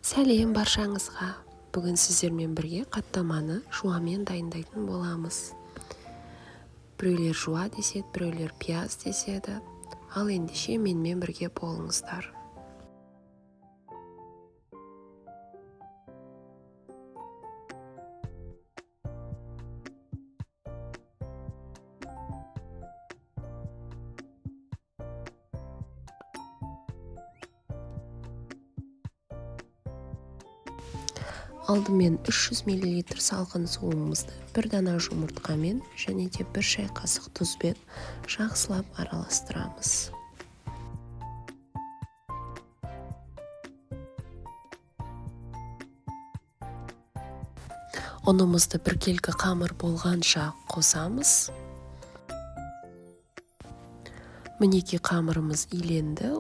Сәлем баршаңызға. Бүгін сіздермен бірге қаттаманы жуамен дайындайтын боламыз. Біреулер жуа деседі, біреулер пияз деседі. Ал ендеше менімен бірге болыңыздар. Алдымен 300 мл салқын суымызды бір дана жұмыртқамен және де 1 шай қасық тұзбен жақсылап араластырамыз. Ұнымызды біркелкі қамыр болғанша қосамыз. Мінеки қамырымыз иленді.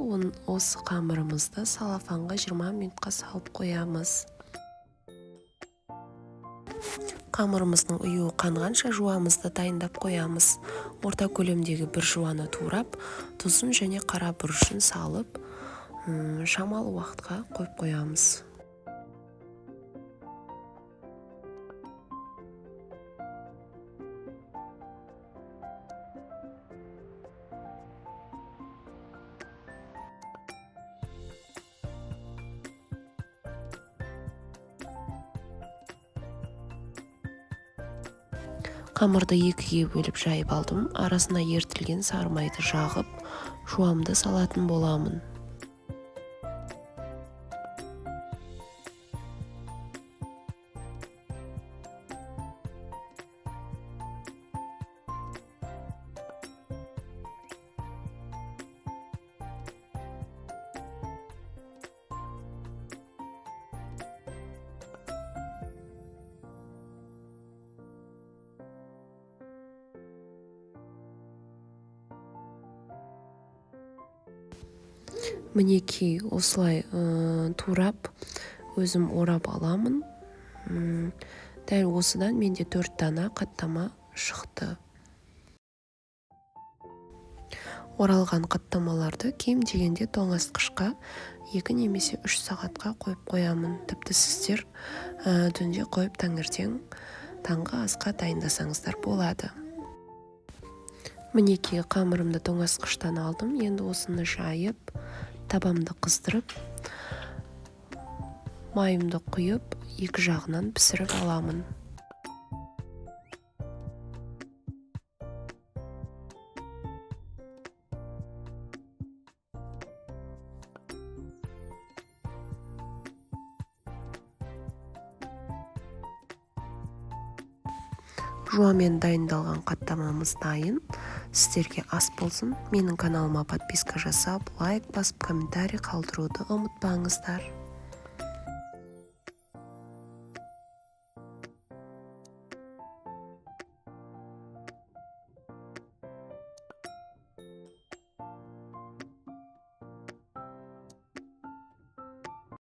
Осы қамырымызды салафанға 20 минутқа салып қоямыз. Қамырымыздың ұюы қанғанша жуамызды дайындап қоямыз. Орта көлемдегі бір жуаны турап, тұзын және қара бұрышын салып, шамалы уақытқа қойып қоямыз. Қамырды екіге бөліп жайып алдым. Арасына ертілген сары майды жағып, жуамды салатын боламын. Мінеки осылай турап, өзім орап аламын. Дәл осыдан менде 4 дана қаттама шықты. Оралған қаттамаларды кем дегенде тоңазытқышқа 2 немесе 3 сағатқа қойып қоямын. Тіпті сіздер түнде қойып таңертең таңғы асқа дайындасаңыздар болады. Мінеки қамырымды тоңазытқыштан алдым. Енді осыны жайып, табамды қыздырып, майымды құйып, екі жағынан пісіріп аламын. Жуамен дайындалған қаттамамыз дайын. Сіздерге ас болсын. Менің каналыма подписка жасап, лайк басып, комментарий қалдыруды ұмытпаңыздар.